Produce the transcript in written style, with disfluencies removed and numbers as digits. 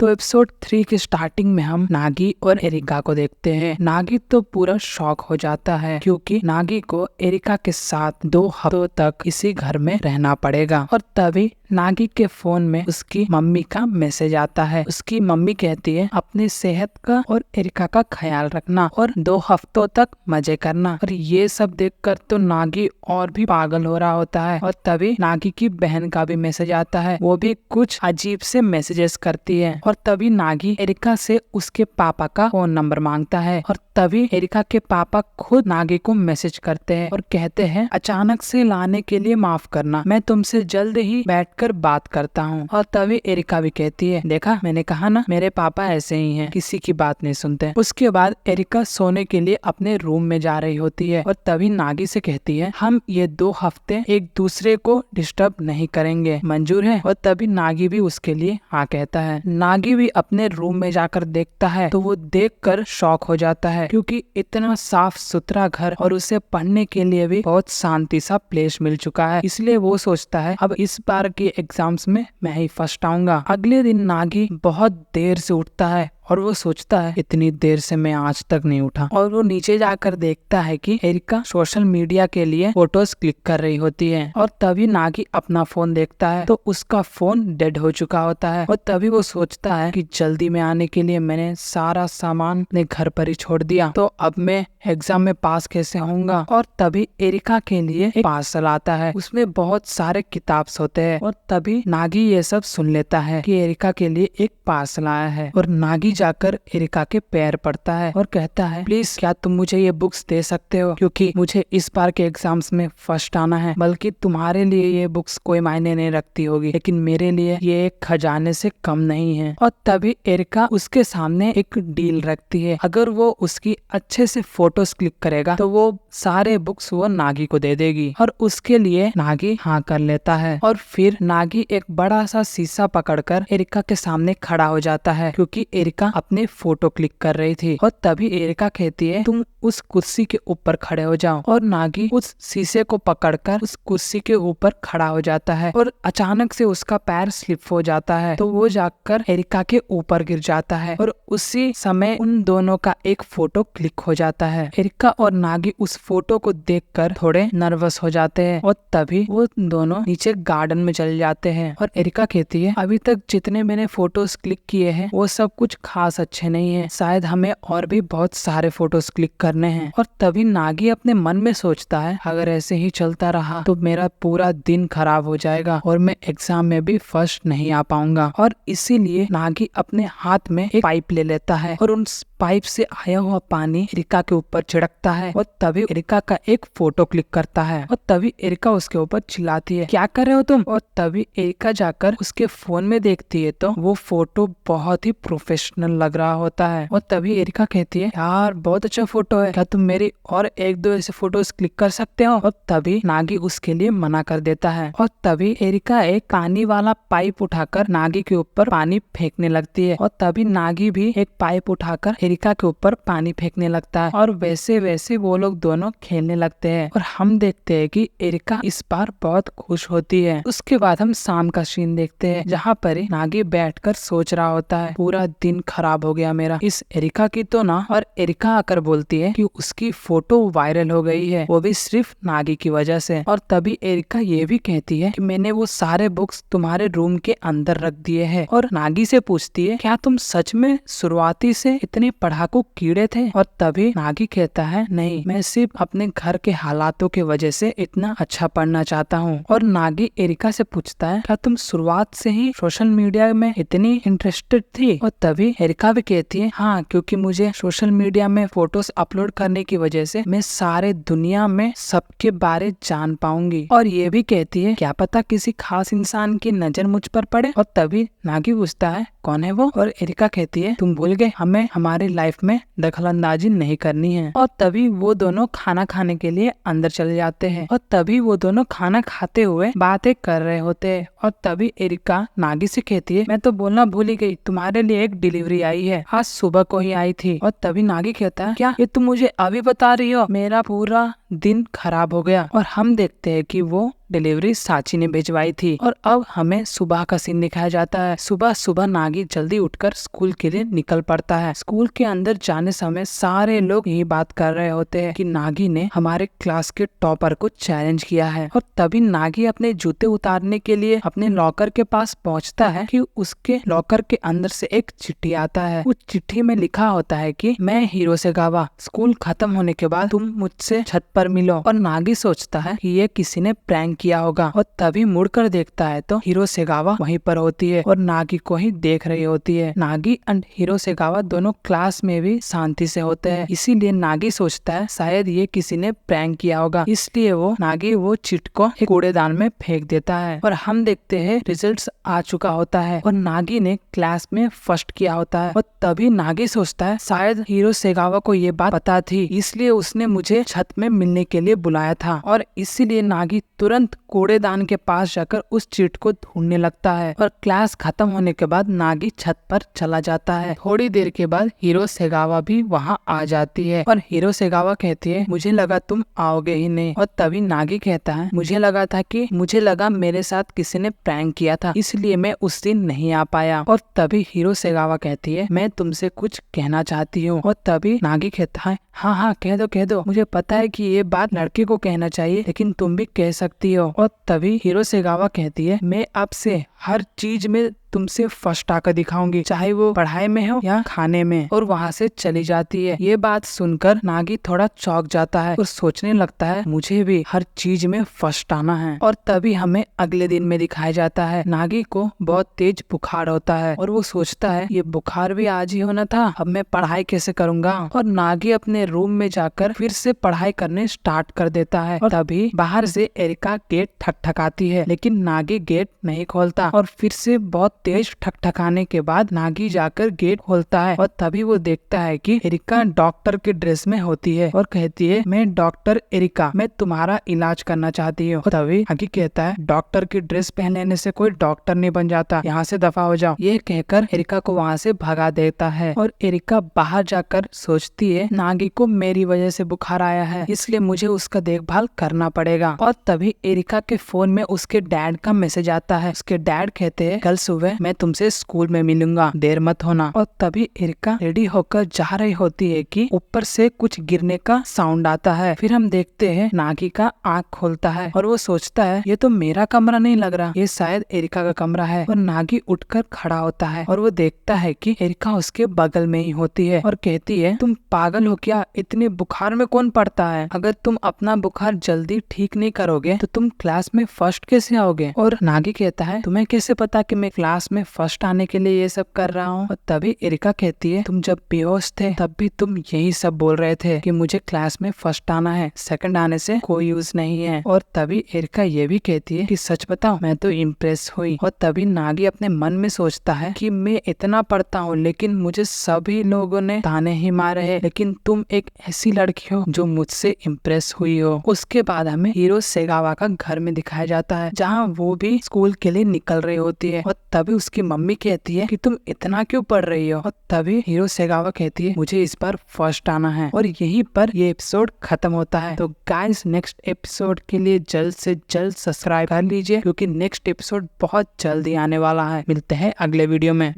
तो एपिसोड 3 की स्टार्टिंग में हम नागी और एरिका को देखते हैं। नागी तो पूरा शॉक हो जाता है क्योंकि नागी को एरिका के साथ 2 हफ्तों तक इसी घर में रहना पड़ेगा। और तभी नागी के फोन में उसकी मम्मी का मैसेज आता है। उसकी मम्मी कहती है अपनी सेहत का और एरिका का ख्याल रखना और 2 हफ्तों तक मजे करना। और ये सब देखकर तो नागी और भी पागल हो रहा होता है। और तभी नागी की बहन का भी मैसेज आता है, वो भी कुछ अजीब से मैसेजेस करती है। और तभी नागी एरिका से उसके पापा का फोन नंबर मांगता है। और तभी एरिका के पापा खुद नागी को मैसेज करते हैं और कहते हैं अचानक से लाने के लिए माफ करना, मैं तुमसे जल्द ही बैठकर बात करता हूँ। और तभी एरिका भी कहती है देखा मैंने कहा ना मेरे पापा ऐसे ही हैं, किसी की बात नहीं सुनते। उसके बाद एरिका सोने के लिए अपने रूम में जा रही होती है और तभी नागी से कहती है हम ये 2 हफ्ते एक दूसरे को डिस्टर्ब नहीं करेंगे, मंजूर है। और तभी नागी भी उसके लिए हाँ कहता है। नागी भी अपने रूम में जाकर देखता है तो वो देखकर शॉक हो जाता है क्योंकि इतना साफ सुथरा घर और उसे पढ़ने के लिए भी बहुत शांति सा प्लेस मिल चुका है। इसलिए वो सोचता है अब इस बार के एग्जाम्स में मैं ही फर्स्ट आऊंगा। अगले दिन नागी बहुत देर से उठता है और वो सोचता है इतनी देर से मैं आज तक नहीं उठा। और वो नीचे जाकर देखता है कि एरिका सोशल मीडिया के लिए फोटोज क्लिक कर रही होती है। और तभी नागी अपना फोन देखता है तो उसका फोन डेड हो चुका होता है। और तभी वो सोचता है कि जल्दी में आने के लिए मैंने सारा सामान अपने घर पर ही छोड़ दिया, तो अब मैं एग्जाम में पास कैसे होऊंगा। और तभी एरिका के लिए एक पार्सल आता है, उसमें बहुत सारे किताब्स होते हैं। और तभी नागी ये सब सुन लेता है कि एरिका के लिए एक पार्सल आया है। और नागी जाकर एरिका के पैर पड़ता है और कहता है प्लीज क्या तुम मुझे ये बुक्स दे सकते हो, क्योंकि मुझे इस बार के एग्जाम्स में फर्स्ट आना है। बल्कि तुम्हारे लिए ये बुक्स कोई मायने नहीं रखती होगी, लेकिन मेरे लिए ये एक खजाने से कम नहीं है। और तभी एरिका उसके सामने एक डील रखती है, अगर वो उसकी अच्छे से फोटोज क्लिक करेगा तो वो सारे बुक्स वो नागी को दे देगी। और उसके लिए नागी हाँ कर लेता है। और फिर नागी एक बड़ा सा शीशा पकड़कर एरिका के सामने खड़ा हो जाता है क्योंकि एरिका अपने फोटो क्लिक कर रही थी। और तभी एरिका कहती है तुम उस कुर्सी के ऊपर खड़े हो जाओ। और नागी उस शीशे को पकड़कर उस कुर्सी के ऊपर खड़ा हो जाता है और अचानक से उसका पैर स्लिप हो जाता है तो वो जाकर एरिका के ऊपर गिर जाता है। और उसी समय उन दोनों का एक फोटो क्लिक हो जाता है। एरिका और नागी उस फोटो को देखकर थोड़े नर्वस हो जाते हैं और तभी वो दोनों नीचे गार्डन में चले जाते हैं। और एरिका कहती है अभी तक जितने मैंने फोटोज क्लिक किए हैं वो सब कुछ खास अच्छे नहीं है, शायद हमें और भी बहुत सारे फोटोज क्लिक करने हैं। और तभी नागी अपने मन में सोचता है अगर ऐसे ही चलता रहा तो मेरा पूरा दिन खराब हो जाएगा और मैं एग्जाम में भी फर्स्ट नहीं आ पाऊंगा। और इसीलिए नागी अपने हाथ में एक पाइप ले लेता है और उन पाइप से आया हुआ पानी एरिका के ऊपर छिड़कता है। और तभी एरिका का एक फोटो क्लिक करता है। और तभी एरिका उसके ऊपर चिल्लाती है क्या कर रहे हो तुम। और तभी एरिका जाकर उसके फोन में देखती है तो वो फोटो बहुत ही प्रोफेशनल लग रहा होता है। और तभी एरिका कहती है यार बहुत अच्छा फोटो है, क्या तुम मेरी और 1-2 ऐसे फोटोज क्लिक कर सकते हो। और तभी नागी उसके लिए मना कर देता है। और तभी एरिका एक पानी वाला पाइप उठाकर नागी के ऊपर पानी फेंकने लगती है। और तभी नागी भी एक पाइप उठाकर एरिका के ऊपर पानी फेंकने लगता है। और वैसे वैसे वो लोग दोनों खेलने लगते हैं। और हम देखते हैं कि एरिका इस बार बहुत खुश होती है। उसके बाद हम शाम का सीन देखते हैं जहाँ पर नागी बैठकर सोच रहा होता है पूरा दिन खराब हो गया मेरा इस एरिका की तो ना। और एरिका आकर बोलती है कि उसकी फोटो वायरल हो गई है, वो भी सिर्फ नागी की वजह से। और तभी एरिका ये भी कहती है कि मैंने वो सारे बुक्स तुम्हारे रूम के अंदर रख दिए हैं। और नागी से पूछती है क्या तुम सच में शुरुआती से इतने पढ़ाकू कीड़े थे। और तभी नागी कहता है नहीं, मैं सिर्फ अपने घर के हालातों की वजह से इतना अच्छा पढ़ना चाहता हूँ। और नागी एरिका से पूछता है क्या तुम शुरुआत से ही सोशल मीडिया में इतनी इंटरेस्टेड थी। और तभी एरिका भी कहती है हाँ, क्योंकि मुझे सोशल मीडिया में फोटोज अपलोड करने की वजह से मैं सारे दुनिया में सबके बारे जान पाऊंगी। और ये भी कहती है क्या पता किसी खास इंसान की नजर मुझ पर पड़े। और तभी नागी पूछता है कौन है वो। और एरिका कहती है तुम भूल गए हमें हमारी लाइफ में दखलंदाजी नहीं करनी है। और तभी वो दोनों खाना खाने के लिए अंदर चले जाते हैं। और तभी वो दोनों खाना खाते हुए बातें कर रहे होते हैं। और तभी एरिका नागी से कहती है मैं तो बोलना भूल ही गई, तुम्हारे लिए एक डिलीवरी आई है, आज सुबह को ही आई थी। और तभी नागी कहता है क्या ये तुम मुझे अभी बता रही हो, मेरा पूरा दिन खराब हो गया और हम देखते हैं कि वो डिलीवरी साची ने भिजवाई थी। और अब हमें सुबह का सीन दिखाया जाता है। सुबह सुबह नागी जल्दी उठकर स्कूल के लिए निकल पड़ता है। स्कूल के अंदर जाने समय सारे लोग यही बात कर रहे होते हैं कि नागी ने हमारे क्लास के टॉपर को चैलेंज किया है। और तभी नागी अपने जूते उतारने के लिए अपने लॉकर के पास पहुंचता है कि उसके लॉकर के अंदर से एक चिट्ठी आता है। उस चिट्ठी में लिखा होता है कि मैं हिरोसेगावा, स्कूल खत्म होने के बाद तुम मुझसे छत पर मिलो। और नागी सोचता है कि ये किसी ने प्रैंक किया होगा और तभी मुड़कर देखता है तो हिरोसेगावा वहीं पर होती है और नागी को ही देख रही होती है। नागी एंड हिरोसेगावा दोनों क्लास में भी शांति से होते हैं, इसीलिए नागी सोचता है शायद ये किसी ने प्रैंक किया होगा, इसलिए नागी वो चिट को एक कूड़ेदान में फेंक देता है। और हम देखते हैं रिजल्ट्स आ चुका होता है और नागी ने क्लास में फर्स्ट किया होता है। और तभी नागी सोचता है शायद हिरोसेगावा को ये बात पता थी, इसलिए उसने मुझे छत में मिलने के लिए बुलाया था। और इसीलिए नागी तुरंत कूड़ेदान के पास जाकर उस चिट को ढूंढने लगता है। और क्लास खत्म होने के बाद नागी छत पर चला जाता है। थोड़ी देर के बाद हिरोसेगावा भी वहाँ आ जाती है और हिरोसेगावा कहती है मुझे लगा तुम आओगे ही नहीं। और तभी नागी कहता है मुझे लगा मेरे साथ किसी ने प्रैंक किया था, इसलिए मैं उस दिन नहीं आ पाया। और तभी हिरोसेगावा कहती है मैं तुमसे कुछ कहना चाहती हूँ। और तभी नागी कहता है हाँ कह दो, मुझे पता है कि ये बात लड़के को कहना चाहिए लेकिन तुम भी कह सकती हो। और तभी हिरोसेगावा कहती है मैं आपसे हर चीज में तुमसे फर्स्ट आकर दिखाऊंगी, चाहे वो पढ़ाई में हो या खाने में। और वहाँ से चली जाती है। ये बात सुनकर नागी थोड़ा चौंक जाता है और सोचने लगता है मुझे भी हर चीज में फर्स्ट आना है। और तभी हमें अगले दिन में दिखाया जाता है नागी को बहुत तेज बुखार होता है और वो सोचता है ये बुखार भी आज ही होना था, अब मैं पढ़ाई कैसे करूंगा। और नागी अपने रूम में जाकर फिर से पढ़ाई करने स्टार्ट कर देता है। और तभी बाहर से एरिका गेट ठकठकाती है लेकिन नागी गेट नहीं खोलता। और फिर से बहुत तेज ठकठकाने के बाद नागी जाकर गेट खोलता है और तभी वो देखता है कि एरिका डॉक्टर के ड्रेस में होती है और कहती है मैं डॉक्टर एरिका, मैं तुम्हारा इलाज करना चाहती हूँ। तभी नागी कहता है डॉक्टर की ड्रेस पहन लेने से कोई डॉक्टर नहीं बन जाता, यहाँ से दफा हो जाओ। ये कहकर एरिका को वहाँ से भगा देता है। और एरिका बाहर जाकर सोचती है नागी को मेरी वजह से बुखार आया है, इसलिए मुझे उसका देखभाल करना पड़ेगा। और तभी एरिका के फोन में उसके डैड का मैसेज आता है। उसके डैड कहते हैं कल सुबह मैं तुमसे स्कूल में मिलूंगा, देर मत होना। और तभी एरिका रेडी होकर जा रही होती है कि ऊपर से कुछ गिरने का साउंड आता है। फिर हम देखते हैं नागी का आँख खोलता है और वो सोचता है ये तो मेरा कमरा नहीं लग रहा, ये शायद एरिका का कमरा है। और नागी उठकर खड़ा होता है और वो देखता है कि एरिका उसके बगल में ही होती है और कहती है तुम पागल हो क्या, इतने बुखार में कौन पड़ता है, अगर तुम अपना बुखार जल्दी ठीक नहीं करोगे तो तुम क्लास में फर्स्ट कैसे आओगे। और नागी कहता है तुम्हें कैसे पता कि मैं क्लास में फर्स्ट आने के लिए ये सब कर रहा हूँ। और तभी एरिका कहती है तुम जब बेहोश थे तब भी तुम यही सब बोल रहे थे कि मुझे क्लास में फर्स्ट आना है, सेकंड आने से कोई यूज नहीं है। और तभी एरिका ये भी कहती है कि सच बताओ मैं तो इम्प्रेस हुई। और तभी नागी अपने मन में सोचता है कि मैं इतना पढ़ता हूँ लेकिन मुझे सभी लोगों ने ताने ही मारे हैं, लेकिन तुम एक ऐसी लड़की हो जो मुझसे इम्प्रेस हुई हो। उसके बाद हमें हिरोसेगावा का घर में दिखाया जाता है जहाँ वो भी स्कूल के लिए निकल रही होती है। और तभी उसकी मम्मी कहती है कि तुम इतना क्यों पढ़ रही हो। और तभी हिरोसेगावा कहती है मुझे इस बार फर्स्ट आना है। और यहीं पर ये एपिसोड खत्म होता है। तो गाइस नेक्स्ट एपिसोड के लिए जल्द से जल्द सब्सक्राइब कर लीजिए क्योंकि नेक्स्ट एपिसोड बहुत जल्दी आने वाला है। मिलते हैं अगले वीडियो में।